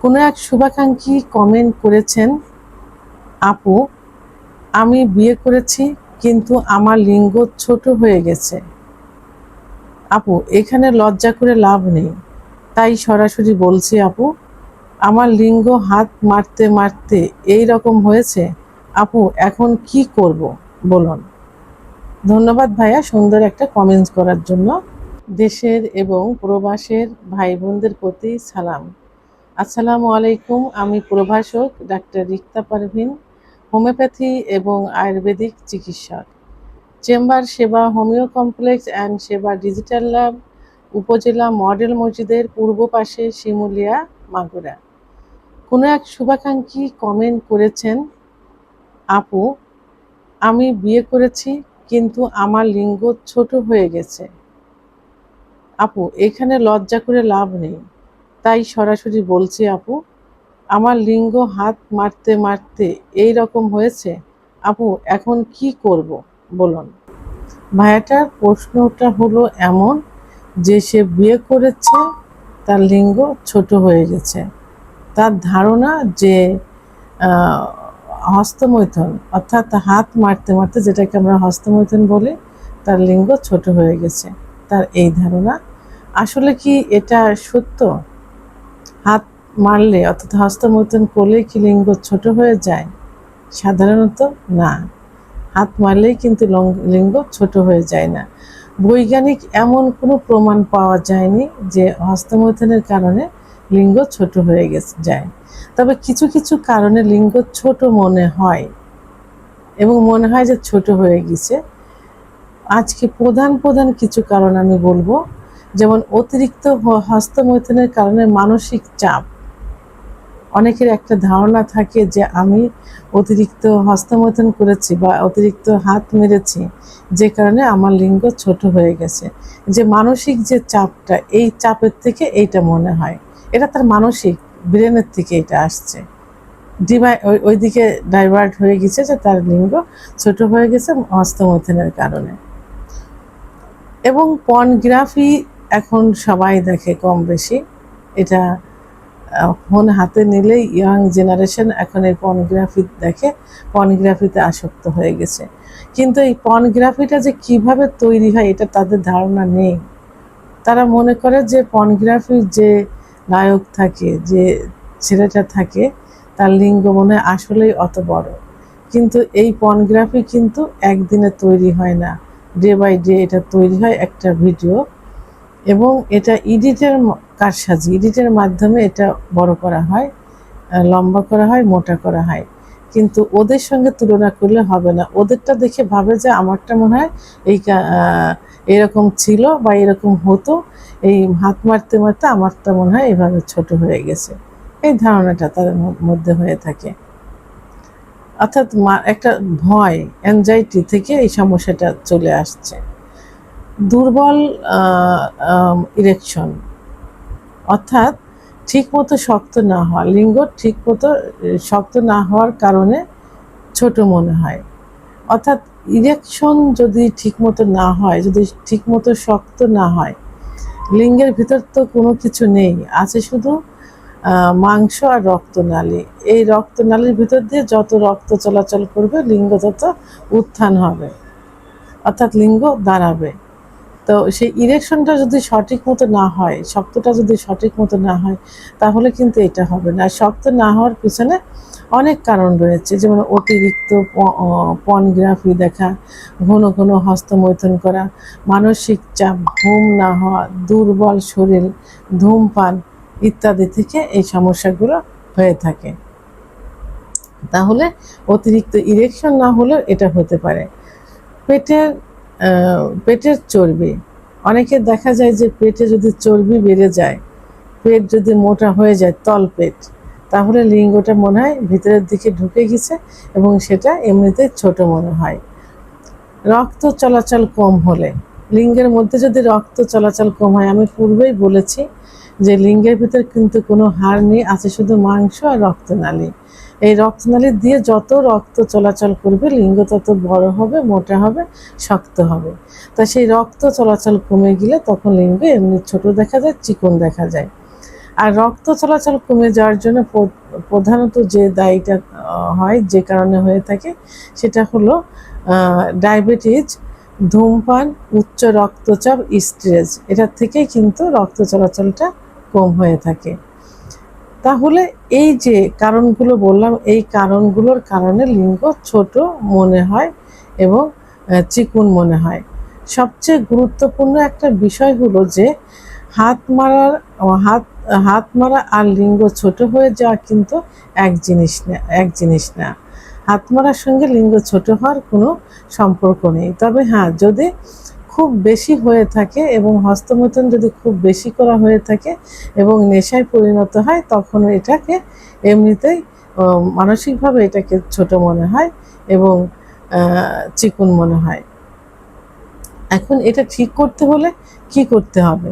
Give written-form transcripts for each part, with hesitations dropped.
কোনো এক শুভাকাঙ্ক্ষী কমেন্ট করেছেন, আপু আমি বিয়ে করেছি কিন্তু আমার লিঙ্গ ছোট হয়ে গেছে। আপু এখানে লজ্জা করে লাভ নেই, তাই সরাসরি বলছি আপু, আমার লিঙ্গ হাত মারতে মারতে এই রকম হয়েছে। আপু এখন কি করব বলুন। ধন্যবাদ ভাইয়া সুন্দর একটা কমেন্টস করার জন্য। দেশের এবং প্রবাসের ভাই বোনদের প্রতি সালাম। আসসালামু আলাইকুম। আমি প্রভাষক ডাক্তার রিক্তা পারভিন, হোমিওপ্যাথি এবং আয়ুর্বেদিক চিকিৎসক, চেম্বার সেবা হোমিও কমপ্লেক্স অ্যান্ড সেবা ডিজিটাল ল্যাব, উপজেলা মডেল মসজিদের পূর্ব পাশে, শিমুলিয়া, মাগুরা। কোনো এক শুভাকাঙ্ক্ষী কমেন্ট করেছেন, আপু আমি বিয়ে করেছি কিন্তু আমার লিঙ্গ ছোট হয়ে গেছে। আপু এখানে লজ্জা করে লাভ নেই, তাই সরাসরি বলছি আপু, আমার লিঙ্গ হাত মারতে মারতে এই রকম হয়েছে। আপু এখন কি করব বলুন। ভাইয়াটার প্রশ্নটা হলো এমন যে সে বিয়ে করেছে, তার লিঙ্গ ছোট হয়ে গেছে। তার ধারণা যে হস্তমৈথুন অর্থাৎ হাত মারতে মারতে, যেটাকে আমরা হস্তমৈথুন বলি, তার লিঙ্গ ছোট হয়ে গেছে, তার এই ধারণা। আসলে কি এটা সত্য? হাত মারলে অর্থাৎ হস্তমৈথুন করলে কি লিঙ্গ ছোট হয়ে যায়? সাধারণত না, হাত মারলেই কিন্তু লিঙ্গ ছোট হয়ে যায় না। বৈজ্ঞানিক এমন কোনো প্রমাণ পাওয়া যায়নি যে হস্তমৈথুনের কারণে লিঙ্গ ছোট হয়ে যায়। তবে কিছু কিছু কারণে লিঙ্গ ছোট মনে হয় এবং মনে হয় যে ছোট হয়ে গেছে। আজকে প্রধান প্রধান কিছু কারণ আমি বলবো, যেমন অতিরিক্ত হস্তমৈথুনের কারণে মানসিক চাপ। অনেকের একটা ধারণা থাকে যে আমি অতিরিক্ত হস্তমৈথুন করেছি বা অতিরিক্ত হাত মেরেছি, যে কারণে আমার লিঙ্গ ছোট হয়ে গেছে। যে মানসিক যে চাপটা, এই চাপের থেকে এইটা মনে হয়, এটা তার মানসিক ব্রেনের থেকে এটা আসছে, ওইদিকে ডাইভার্ট হয়ে গেছে, যে তার লিঙ্গ ছোট হয়ে গেছে হস্তমৈথুনের কারণে। এবং পর্নোগ্রাফি এখন সবাই দেখে কম বেশি, এটা ফোন হাতে নিলেই ইয়াং জেনারেশন এখন এই পর্নোগ্রাফি দেখে, পর্নোগ্রাফিতে আসক্ত হয়ে গেছে। কিন্তু এই পর্নোগ্রাফিটা যে কিভাবে তৈরি হয় এটা তাদের ধারণা নেই। তারা মনে করে যে পর্নোগ্রাফির যে নায়ক থাকে, যে ছেলেটা থাকে, তার লিঙ্গ মনে হয় আসলেই অত বড়। কিন্তু এই পর্নোগ্রাফি কিন্তু একদিনে তৈরি হয় না, ডে বাই ডে এটা তৈরি হয় একটা ভিডিও, এবং এটা এডিটের কারসাজি, এডিটের মাধ্যমে এটা বড় করা হয়, লম্বা করা হয়, মোটা করা হয়। কিন্তু ওদের সঙ্গে তুলনা করলে হবে না। ওদেরটা দেখে ভাবে যে আমারটা মনে হয় এরকম ছিল বা এরকম হতো, এই হাত মারতে মারতে আমারটা মনে হয় এভাবে ছোট হয়ে গেছে, এই ধারণাটা তাদের মধ্যে হয়ে থাকে। অর্থাৎ একটা ভয়, অ্যাংজাইটি থেকে এই সমস্যাটা চলে আসছে। দুর্বল ইরেকশন অর্থাৎ ঠিকমতো শক্ত না হওয়া, লিঙ্গ ঠিকমতো শক্ত না হওয়ার কারণে ছোট মনে হয়। অর্থাৎ ইরেকশন যদি ঠিকমতো না হয়, যদি ঠিকমতো শক্ত না হয়, লিঙ্গের ভিতর তো কোনো কিছু নেই, আছে শুধু মাংস আর রক্তনালী। এই রক্তনালীর ভিতর দিয়ে যত রক্ত চলাচল করবে লিঙ্গ তত উত্থান হবে, অর্থাৎ লিঙ্গ দাঁড়াবে। তো সেই ইরেকশনটা যদি সঠিক মতো না হয়, শক্তটা যদি সঠিক মতো না হয়, তাহলে কিন্তু এটা হবে না। শক্ত না হওয়ার পিছনে অনেক কারণ রয়েছে, যেমন অতিরিক্ত পর্নোগ্রাফি দেখা, ঘন ঘন হস্তমৈথুন করা, মানসিক চাপ, ঘুম না হওয়া, দুর্বল শরীর, ধূমপান ইত্যাদি থেকে এই সমস্যাগুলো হয়ে থাকে। তাহলে অতিরিক্ত ইরেকশন না হলেও এটা হতে পারে। পেটের চর্বি, অনেকে দেখা যায় যে পেটে যদি চর্বি বেড়ে যায়, পেট যদি মোটা হয়ে যায়, তল পেট, তাহলে লিঙ্গটা মনে হয় ভিতরের দিকে ঢুকে গেছে এবং সেটা এমনিতে ছোট মনে হয়। রক্ত চলাচল কম হলে, লিঙ্গের মধ্যে যদি রক্ত চলাচল কম হয়, আমি পূর্বেই বলেছি যে লিঙ্গের ভিতর কিন্তু কোনো হাড় নেই, আছে শুধু মাংস আর রক্তনালী। এই রক্তনালী দিয়ে যত রক্ত চলাচল করবে লিঙ্গ তত বড় হবে, মোটা হবে, শক্ত হবে। তা সেই রক্ত চলাচল কমে গেলে তখন লিঙ্গ এমনি ছোট দেখা যায়, চিকন দেখা যায়। আর রক্ত চলাচল কমে যাওয়ার জন্য প্রধানত যে দায়ীটা হয়, যে কারণে হয়ে থাকে, সেটা হলো ডায়াবেটিস, ধূমপান, উচ্চ রক্তচাপ, স্ট্রেস। এটার থেকেই কিন্তু রক্ত চলাচলটা কম হয়ে থাকে। তাহলে এই যে কারণগুলো বললাম, এই কারণগুলোর কারণে লিঙ্গ ছোট মনে হয় এবং চিকুন মনে হয়। সবচেয়ে গুরুত্বপূর্ণ একটা বিষয় হলো যে হাত মারা আর লিঙ্গ ছোট হয়ে যাওয়া কিন্তু এক জিনিস না। হাত মারার সঙ্গে লিঙ্গ ছোট হওয়ার কোনো সম্পর্ক নেই। তবে হ্যাঁ, যদি খুব বেশি হয়ে থাকে এবং হস্তমৈথুন যদি খুব বেশি করা হয়ে থাকে এবং নেশায় পরিণত হয়, তখন এটাকে এমনিতেই মানসিকভাবে এটাকে ছোট মনে হয় এবং চিকুন মনে হয়। এখন এটা ঠিক করতে হলে কি করতে হবে?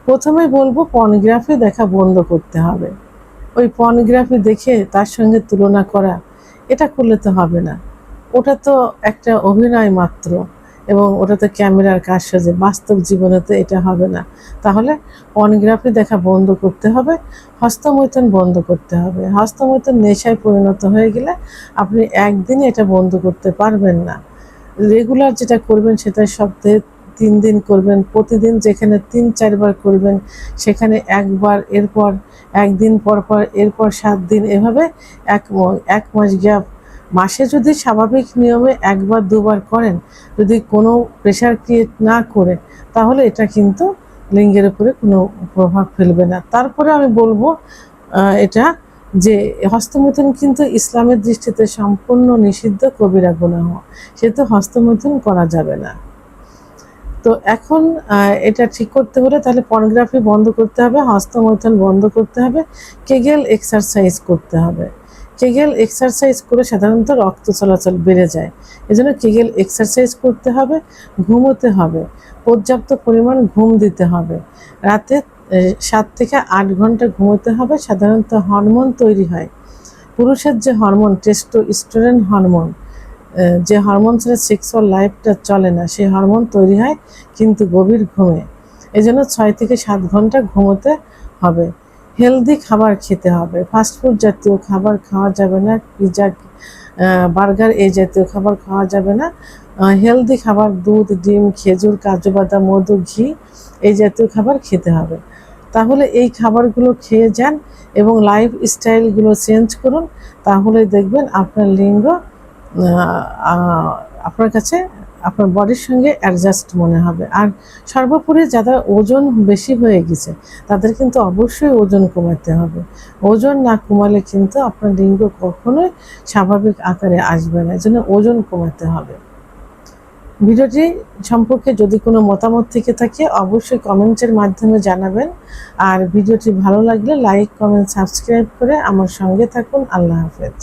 প্রথমে বলবো পর্নোগ্রাফি দেখা বন্ধ করতে হবে। ওই পর্নোগ্রাফি দেখে তার সঙ্গে তুলনা করা, এটা করলে তো হবে না। ওটা তো একটা অভিনয় মাত্র এবং ওটা তো ক্যামেরার কারসাজি, বাস্তব জীবনে তো এটা হবে না। তাহলে পর্নোগ্রাফি দেখা বন্ধ করতে হবে, হস্তমৈথুন বন্ধ করতে হবে। হস্তমৈথুন নেশায় পরিণত হয়ে গেলে আপনি একদিনে এটা বন্ধ করতে পারবেন না। রেগুলার যেটা করবেন সেটা সপ্তাহে 3 দিন করবেন, প্রতিদিন যেখানে 3-4 বার করবেন সেখানে একবার, এরপর একদিন পর পর, এরপর 7 দিন, এভাবে এক মাস গ্যাপ। মাসে যদি স্বাভাবিক নিয়মে 1-2 বার করেন, যদি কোনো প্রেশার ক্রিয়েট না করে, তাহলে এটা কিন্তু লিঙ্গের উপরে কোনো প্রভাব ফেলবে না। তারপরে আমি বলবো এটা যে হস্তমৈথুন কিন্তু ইসলামের দৃষ্টিতে সম্পূর্ণ নিষিদ্ধ, কবিরা গুনাহ, সেহেতু হস্তমৈথুন করা যাবে না। তো এখন এটা ঠিক করতে হলে তাহলে পর্নোগ্রাফি বন্ধ করতে হবে, হস্তমৈথুন বন্ধ করতে হবে, কেগেল এক্সারসাইজ করতে হবে। কেগেল এক্সারসাইজ করে সাধারণত রক্ত চলাচল বেড়ে যায়, এজন্য কেগেল এক্সারসাইজ করতে হবে। ঘুমোতে হবে, পর্যাপ্ত পরিমাণ ঘুম দিতে হবে। রাতে 7 থেকে 8 ঘন্টা ঘুমোতে হবে। সাধারণত হরমোন তৈরি হয়, পুরুষের যে হরমোন টেস্টোস্টেরন হরমোন, যে হরমোন ছাড়া সেক্সুয়াল লাইফটা চলে না, সেই হরমোন তৈরি হয় কিন্তু গভীর ঘুমে। এই জন্য 6 থেকে 7 ঘন্টা ঘুমোতে হবে। হেলদি খাবার খেতে হবে, ফাস্টফুড জাতীয় খাবার খাওয়া যাবে না, পিৎজা, বার্গার এই জাতীয় খাবার খাওয়া যাবে না। হেলদি খাবার, দুধ, ডিম, খেজুর, কাজু বাদাম, মধু, ঘি এই জাতীয় খাবার খেতে হবে। তাহলে এই খাবারগুলো খেয়ে যান এবং লাইফ স্টাইলগুলো চেঞ্জ করুন, তাহলে দেখবেন আপনার লিঙ্গ আপনার কাছে আপনার বডির সঙ্গে অ্যাডজাস্ট মনে হবে। আর সর্বোপরি যাদের ওজন বেশি হয়ে গেছে তাদের কিন্তু অবশ্যই ওজন কমাতে হবে। ওজন না কমালে কিন্তু আপনার লিঙ্গ কখনোই স্বাভাবিক আকারে আসবে না, এজন্য ওজন কমাতে হবে। ভিডিওটি সম্পর্কে যদি কোনো মতামত থেকে থাকে অবশ্যই কমেন্টের মাধ্যমে জানাবেন। আর ভিডিওটি ভালো লাগলে লাইক, কমেন্ট, সাবস্ক্রাইব করে আমার সঙ্গে থাকুন। আল্লাহ হাফেজ।